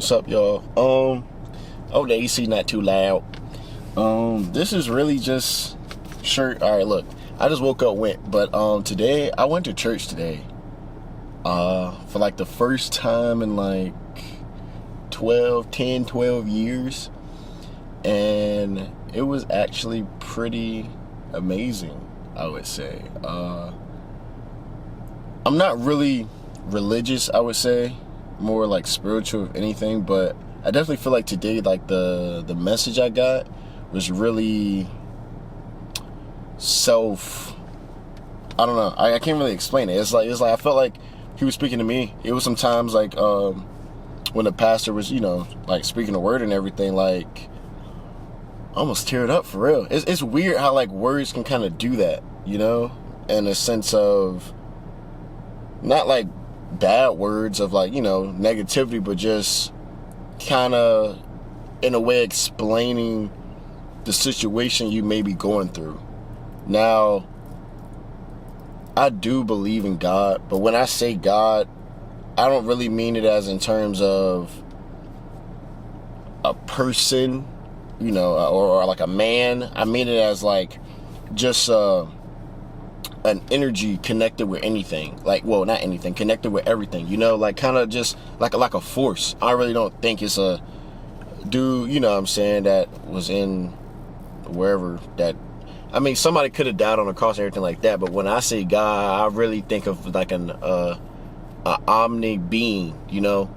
What's up, y'all? Oh, the AC not too loud. This is really just shirt. All right, look, I just woke up, but today I went to church today. For like the first time in like 12 years, and it was actually pretty amazing, I would say. I'm not really religious, I would say, more like spiritual if anything, but I definitely feel like today, like the message I got was really I don't know, I can't really explain it. It's like I felt like he was speaking to me. It was sometimes like when the pastor was, like speaking the word and everything, like I almost teared up for real. It's weird how like words can kind of do that, in a sense of not like bad words of like, negativity, but just kind of in a way explaining the situation you may be going through. Now, I do believe in God, but when I say God, I don't really mean it as in terms of a person, or like a man. I mean it as like just an energy connected with anything. Like, well, not anything, connected with everything, like kind of just like a force. I really don't think it's a dude, what I'm saying, that was in wherever that, I mean, somebody could have died on a cross and everything like that, but when I say God, I really think of like an omni being,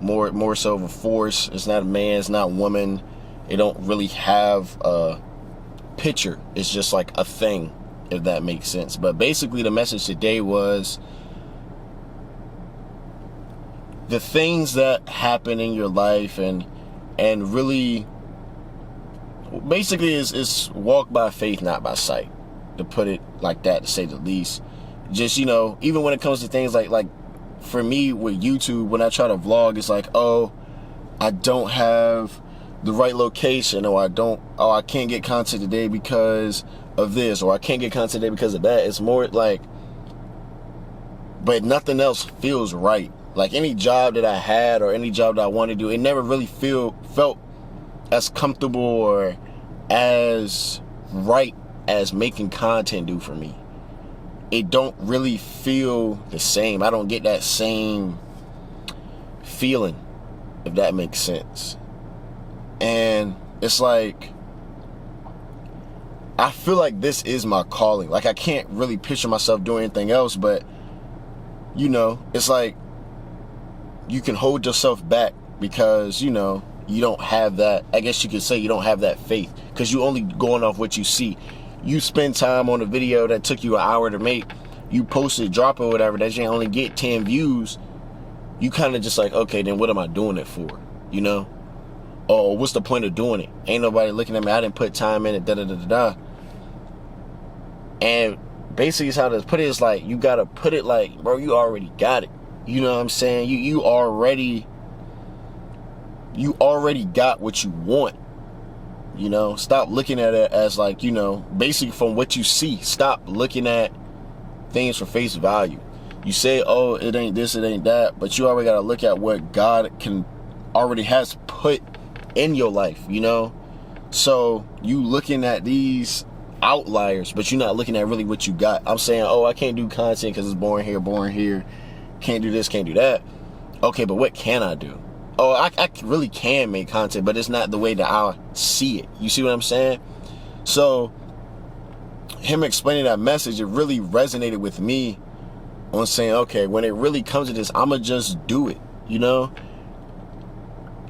more so of a force. It's not a man, it's not a woman. It don't really have a picture. It's just like a thing, if that makes sense. But basically the message today was the things that happen in your life and really basically is walk by faith, not by sight, to put it like that, to say the least. Just, even when it comes to things like for me with YouTube, when I try to vlog, it's like, oh, I don't have the right location, or I can't get content today because of this, or I can't get content today because of that. It's more like, but nothing else feels right. Like any job that I had or any job that I wanted to do, it never really felt as comfortable or as right as making content do for me. It don't really feel the same. I don't get that same feeling, if that makes sense. And it's like, I feel like this is my calling. Like I can't really picture myself doing anything else, but it's like you can hold yourself back because, you don't have that, I guess you could say you don't have that faith, because you only going off what you see. You spend time on a video that took you an hour to make, you post it, drop it, whatever, that you only get 10 views. You kind of just like, okay, then what am I doing it for? Oh, what's the point of doing it? Ain't nobody looking at me. I didn't put time in it, da-da-da-da-da. And basically it's how to put it is like, you got to put it like, bro, you already got it. You know what I'm saying? You already got what you want. Stop looking at it as like, basically from what you see. Stop looking at things for face value. You say, oh, it ain't this, it ain't that, but you already got to look at what God already has put in your life, So you looking at these outliers, but you're not looking at really what you got. I'm saying, oh, I can't do content because it's boring here. Can't do this, can't do that. Okay, but what can I do? Oh, I really can make content, but it's not the way that I see it. You see what I'm saying? So him explaining that message, it really resonated with me on saying, okay, when it really comes to this, I'ma just do it,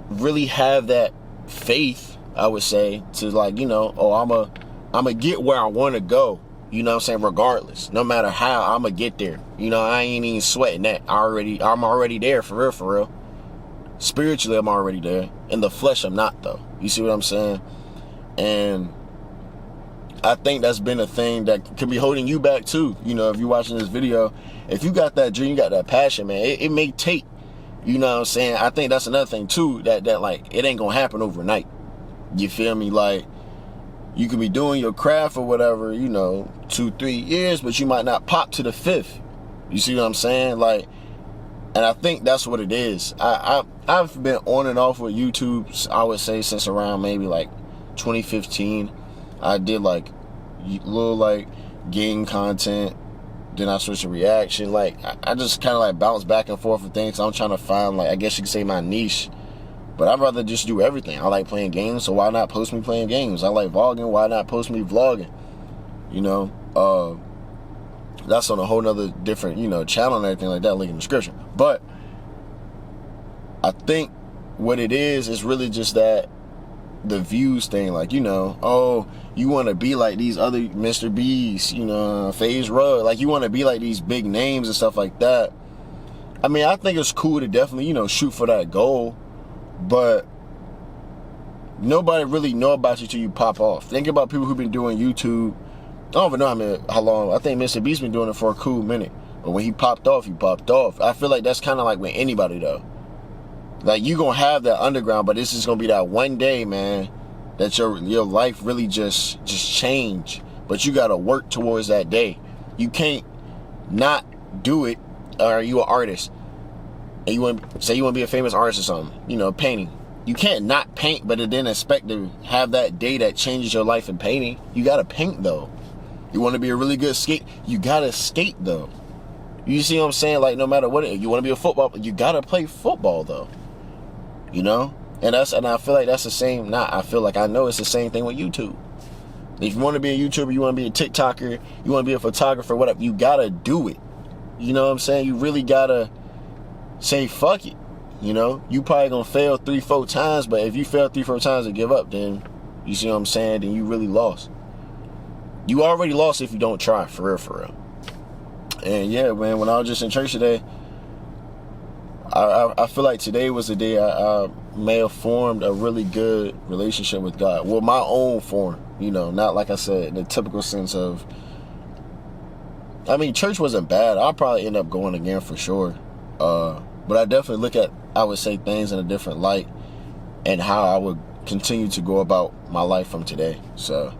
really have that faith, I would say, to like, oh, I'ma get where I want to go, what I'm saying, regardless, no matter how, I'ma get there. I ain't even sweating that. I'm already there, for real. Spiritually, I'm already there. In the flesh, I'm not, though. You see what I'm saying? And I think that's been a thing that can be holding you back too. If you're watching this video, if you got that dream, you got that passion, man, it may take, what I'm saying? I think that's another thing too, that like, it ain't gonna happen overnight. You feel me? Like, you could be doing your craft or whatever, 2-3 years, but you might not pop to the 5th. You see what I'm saying? Like, And I think that's what it is. I've been on and off with YouTube, I would say, since around maybe like 2015. I did like little like game content. Then I switched to reaction. Like, I just kind of like bounce back and forth with things. I'm trying to find, like, I guess you could say my niche. But I'd rather just do everything. I like playing games, so why not post me playing games? I like vlogging, why not post me vlogging? You know, that's on a whole nother different, you know, channel and everything like that, link in the description. But I think what it is really just that the views thing, like, you know, oh, you want to be like these other Mr. B's, you know, FaZe Rug, like, you want to be like these big names and stuff like that. I mean, I think it's cool to definitely, you know, shoot for that goal, but nobody really know about you till you pop off. Think about people who've been doing YouTube. I don't even know how long. I think Mr. B's been doing it for a cool minute, but when he popped off, he popped off. I feel like that's kind of like with anybody though. Like, you gonna have that underground, but this is gonna be that one day, man, that your life really just change. But you gotta work towards that day. You can't not do it. Or you an artist, and you want to be a famous artist or something, you know, painting. You can't not paint, but then expect to have that day that changes your life in painting. You gotta paint though. You want to be a really good skate, you gotta skate though. You see what I'm saying? Like, no matter what, you want to be a football, you gotta play football though. You know, and I feel like that's the same. I know it's the same thing with YouTube. If you want to be a YouTuber, you want to be a TikToker, you want to be a photographer, whatever, you gotta do it. You know what I'm saying? You really gotta say fuck it. You know, you probably gonna fail 3-4 times, but if you fail 3-4 times and give up, then you see what I'm saying? Then you really lost. You already lost if you don't try, for real. And yeah, man, when I was just in church today, I feel like today was the day I may have formed a really good relationship with God. Well, my own form, you know, not like I said, in the typical sense of, I mean, church wasn't bad. I'll probably end up going again for sure. But I definitely look at, I would say, things in a different light and how I would continue to go about my life from today. So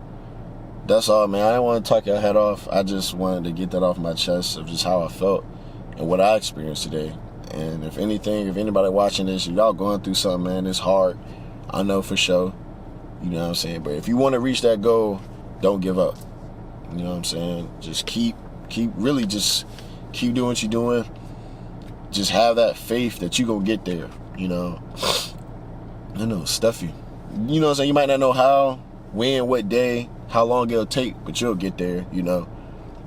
that's all, man. I didn't want to talk your head off. I just wanted to get that off my chest of just how I felt and what I experienced today. And if anything, if anybody watching this, y'all going through something, man, it's hard. I know for sure. You know what I'm saying? But if you want to reach that goal, don't give up. You know what I'm saying? Just keep doing what you're doing. Just have that faith that you're going to get there, you know. I know, stuff you. You know what I'm saying? You might not know how, when, what day, how long it'll take, but you'll get there, you know.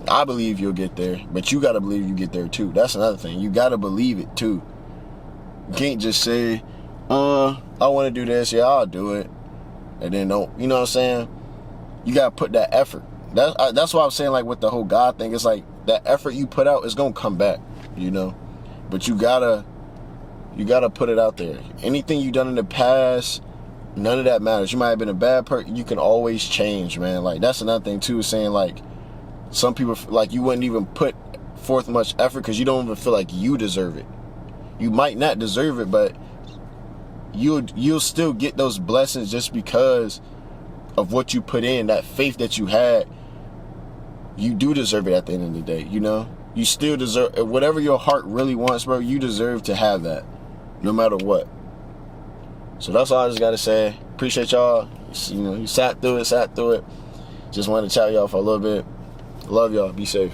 I believe you'll get there, but you got to believe you get there too. That's another thing. You got to believe it too. You can't just say, I want to do this, yeah, I'll do it, and then don't, you know what I'm saying? You got to put that effort. That's why I'm saying, like, with the whole God thing, it's like that effort you put out is going to come back, you know? But you got to put it out there. Anything you done in the past, none of that matters. You might have been a bad person. You can always change, man. Like, that's another thing too, is saying, like, some people, like, you wouldn't even put forth much effort because you don't even feel like you deserve it. You might not deserve it, but you'll still get those blessings just because of what you put in, that faith that you had. You do deserve it at the end of the day, you know? You still deserve, whatever your heart really wants, bro, you deserve to have that, no matter what. So that's all I just got to say. Appreciate y'all. You know, you sat through it. Just wanted to chat with y'all for a little bit. Love y'all. Be safe.